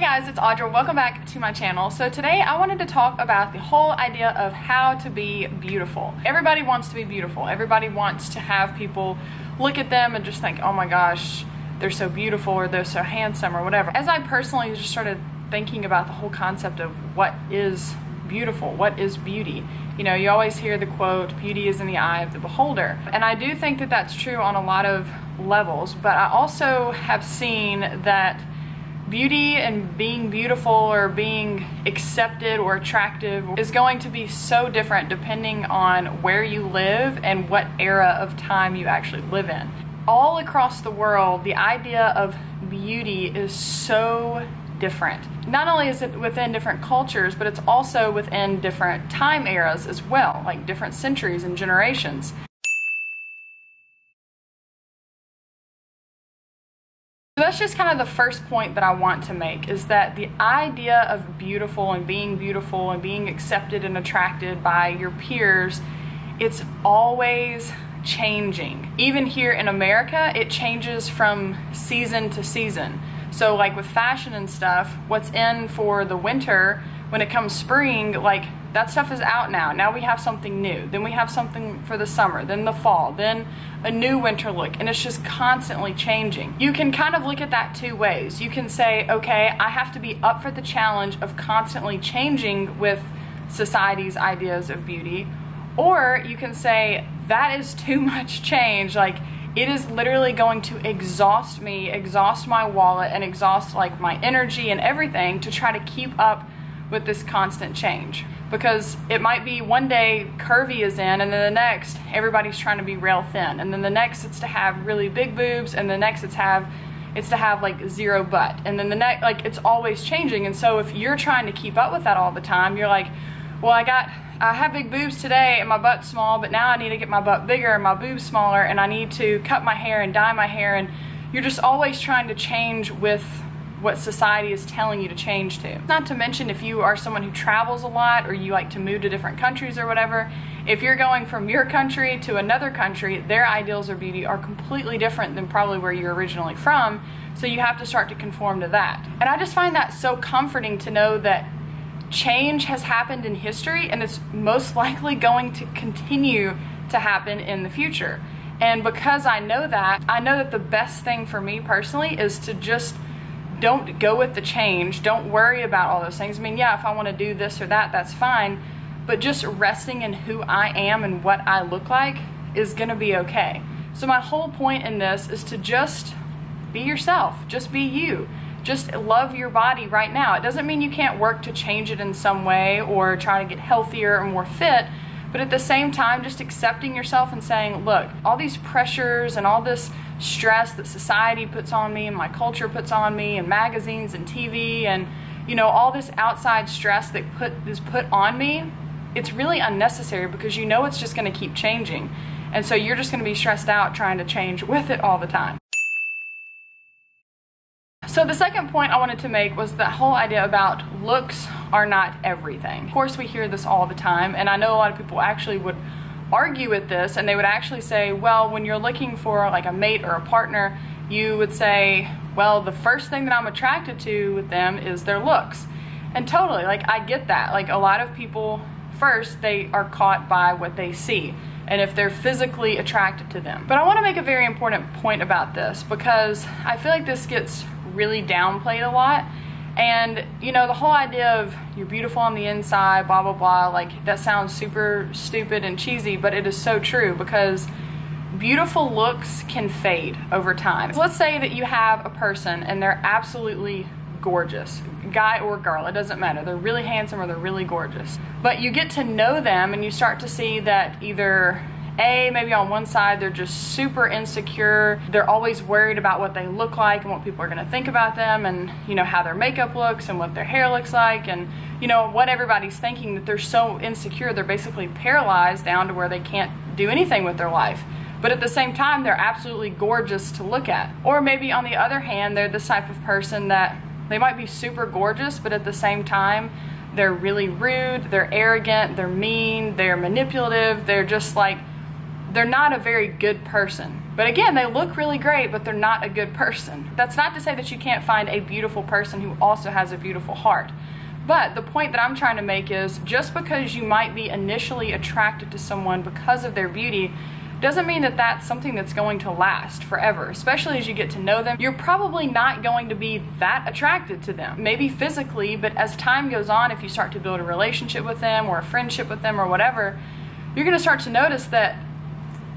guys, it's Audra. Welcome back to my channel. So today I wanted to talk about the whole idea of how to be beautiful. Everybody wants to be beautiful. Everybody wants to have people look at them and just think, oh my gosh, they're so beautiful or they're so handsome or whatever. As I personally just started thinking about the whole concept of what is beautiful, what is beauty. You know, you always hear the quote, beauty is in the eye of the beholder. And I do think that that's true on a lot of levels, but I also have seen that beauty and being beautiful or being accepted or attractive is going to be so different depending on where you live and what era of time you actually live in. All across the world, the idea of beauty is so different. Not only is it within different cultures, but it's also within different time eras as well, like different centuries and generations. So that's just kind of the first point that I want to make, is that the idea of beautiful and being accepted and attracted by your peers, it's always changing. Even here in America, it changes from season to season. So like with fashion and stuff, what's in for the winter, when it comes spring, like that stuff is out now. Now we have something new. Then we have something for the summer, then the fall, then a new winter look, and it's just constantly changing. You can kind of look at that two ways. You can say, okay, I have to be up for the challenge of constantly changing with society's ideas of beauty, or you can say, that is too much change. Like, it is literally going to exhaust me, exhaust my wallet, and exhaust like my energy and everything to try to keep up with this constant change. Because it might be one day curvy is in, and then the next everybody's trying to be rail thin, and then the next it's to have really big boobs, and the next it's to have like zero butt, and then the next, like, it's always changing. And so if you're trying to keep up with that all the time, you're like, well, I have big boobs today and my butt's small, but now I need to get my butt bigger and my boobs smaller, and I need to cut my hair and dye my hair, and you're just always trying to change with what society is telling you to change to. Not to mention, if you are someone who travels a lot or you like to move to different countries or whatever, if you're going from your country to another country, their ideals of beauty are completely different than probably where you're originally from, so you have to start to conform to that. And I just find that so comforting to know that change has happened in history, and it's most likely going to continue to happen in the future. And because I know that the best thing for me personally is to just don't go with the change. Don't worry about all those things. I mean, yeah, if I want to do this or that, that's fine, but just resting in who I am and what I look like is gonna be okay. So my whole point in this is to just be yourself. Just be you. Just love your body right now. It doesn't mean you can't work to change it in some way or try to get healthier or more fit, but at the same time, just accepting yourself and saying, look, all these pressures and all this stress that society puts on me and my culture puts on me and magazines and TV and, you know, all this outside stress that is put on me, it's really unnecessary, because you know it's just going to keep changing. And so you're just going to be stressed out trying to change with it all the time. So the second point I wanted to make was that whole idea about looks are not everything. Of course, we hear this all the time, and I know a lot of people actually would argue with this, and they would actually say, well, when you're looking for like a mate or a partner, you would say, well, the first thing that I'm attracted to with them is their looks. And totally, like, I get that. Like, a lot of people, first, they are caught by what they see, and if they're physically attracted to them. But I want to make a very important point about this, because I feel like this gets really downplayed a lot. And, you know, the whole idea of you're beautiful on the inside, blah, blah, blah, like, that sounds super stupid and cheesy, but it is so true, because beautiful looks can fade over time. So let's say that you have a person and they're absolutely gorgeous, guy or girl, it doesn't matter. They're really handsome or they're really gorgeous. But you get to know them and you start to see that either maybe on one side they're just super insecure, they're always worried about what they look like and what people are going to think about them, and, you know, how their makeup looks and what their hair looks like, and, you know, what everybody's thinking, that they're so insecure they're basically paralyzed down to where they can't do anything with their life. But at the same time, they're absolutely gorgeous to look at. Or maybe on the other hand, they're this type of person that they might be super gorgeous, but at the same time they're really rude, they're arrogant, they're mean, they're manipulative, they're just like they're not a very good person. But again, they look really great, but they're not a good person. That's not to say that you can't find a beautiful person who also has a beautiful heart. But the point that I'm trying to make is, just because you might be initially attracted to someone because of their beauty doesn't mean that that's something that's going to last forever. Especially as you get to know them, you're probably not going to be that attracted to them. Maybe physically, but as time goes on, if you start to build a relationship with them or a friendship with them or whatever, you're gonna start to notice that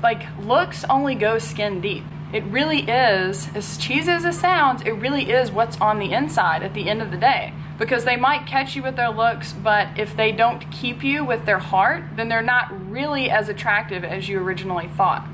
like looks only go skin deep. It really is, as cheesy as it sounds, it really is what's on the inside at the end of the day. Because they might catch you with their looks, but if they don't keep you with their heart, then they're not really as attractive as you originally thought.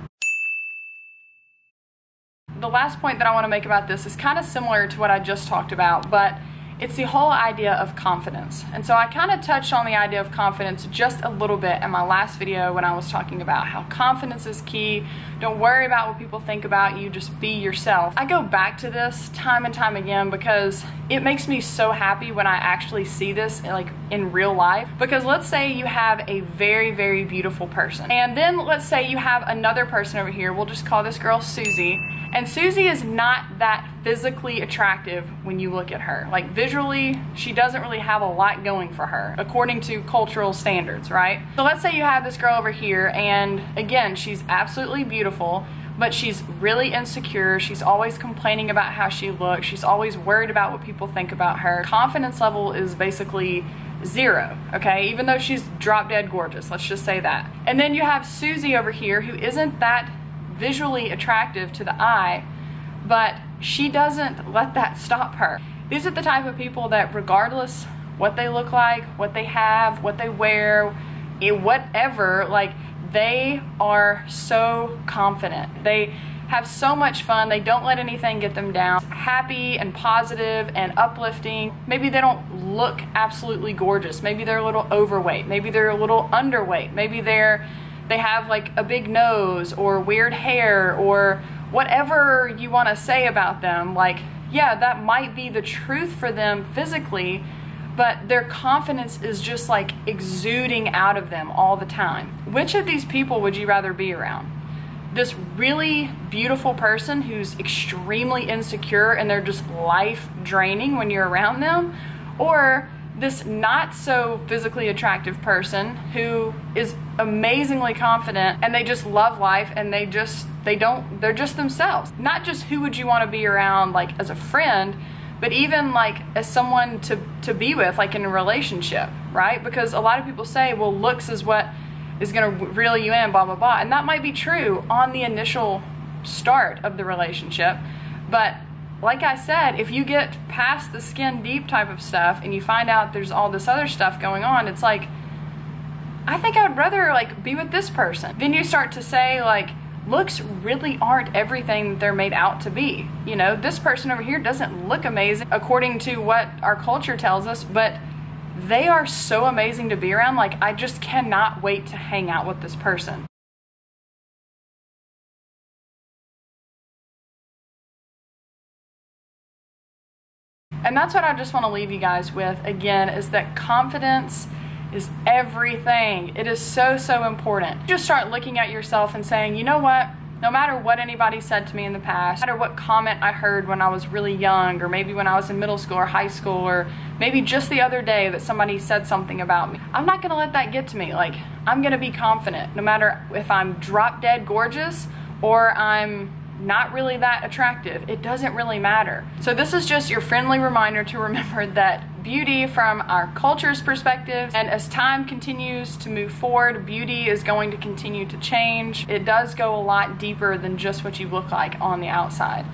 The last point that I want to make about this is kind of similar to what I just talked about, but it's the whole idea of confidence. And so I kind of touched on the idea of confidence just a little bit in my last video when I was talking about how confidence is key. Don't worry about what people think about you, just be yourself. I go back to this time and time again because it makes me so happy when I actually see this like in real life. Because let's say you have a very, very beautiful person. And then let's say you have another person over here. We'll just call this girl Susie. And Susie is not that physically attractive when you look at her. Like visually, she doesn't really have a lot going for her, according to cultural standards, right? So let's say you have this girl over here, and again, she's absolutely beautiful, but she's really insecure. She's always complaining about how she looks. She's always worried about what people think about her. Confidence level is basically zero, okay? Even though she's drop dead gorgeous, let's just say that. And then you have Susie over here, who isn't that visually attractive to the eye, but she doesn't let that stop her. These are the type of people that regardless what they look like, what they have, what they wear, whatever, like they are so confident. They have so much fun. They don't let anything get them down. Happy and positive and uplifting. Maybe they don't look absolutely gorgeous. Maybe they're a little overweight. Maybe they're a little underweight. Maybe they have like a big nose or weird hair or whatever you want to say about them. Like, yeah, that might be the truth for them physically, but their confidence is just like exuding out of them all the time. Which of these people would you rather be around? This really beautiful person who's extremely insecure and they're just life draining when you're around them? Or this not so physically attractive person who is amazingly confident and they just love life and they're just themselves. Not just who would you want to be around like as a friend, but even like as someone to be with, like in a relationship, right? Because a lot of people say, well, looks is what is going to reel you in, blah, blah, blah. And that might be true on the initial start of the relationship, but like I said, if you get past the skin deep type of stuff and you find out there's all this other stuff going on, it's like, I think I would rather like be with this person. Then you start to say like, looks really aren't everything that they're made out to be. You know, this person over here doesn't look amazing according to what our culture tells us, but they are so amazing to be around. Like, I just cannot wait to hang out with this person. And that's what I just want to leave you guys with again, is that confidence is everything. It is so, so important. Just start looking at yourself and saying, you know what? No matter what anybody said to me in the past, no matter what comment I heard when I was really young, or maybe when I was in middle school or high school, or maybe just the other day that somebody said something about me, I'm not gonna let that get to me. Like, I'm gonna be confident no matter if I'm drop dead gorgeous or I'm not really that attractive. It doesn't really matter. So this is just your friendly reminder to remember that beauty from our culture's perspective, and as time continues to move forward, beauty is going to continue to change. It does go a lot deeper than just what you look like on the outside.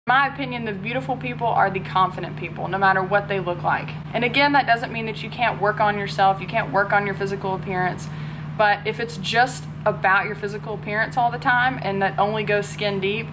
In my opinion, the beautiful people are the confident people, no matter what they look like. And again, that doesn't mean that you can't work on yourself, you can't work on your physical appearance, but if it's just about your physical appearance all the time and that only goes skin deep,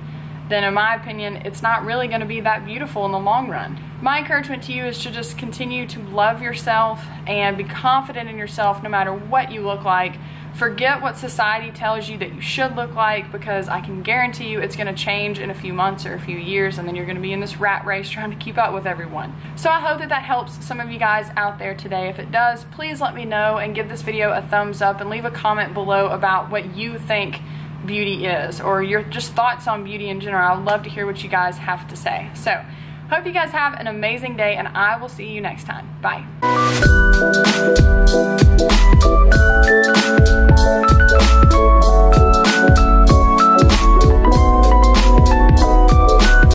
then in my opinion, it's not really going to be that beautiful in the long run. My encouragement to you is to just continue to love yourself and be confident in yourself no matter what you look like, Forget what society tells you that you should look like, because I can guarantee you it's going to change in a few months or a few years, and then you're going to be in this rat race trying to keep up with everyone. So I hope that that helps some of you guys out there today. If it does, please let me know and give this video a thumbs up and leave a comment below about what you think beauty is, or your just thoughts on beauty in general. I would love to hear what you guys have to say. So hope you guys have an amazing day, and I will see you next time. Bye.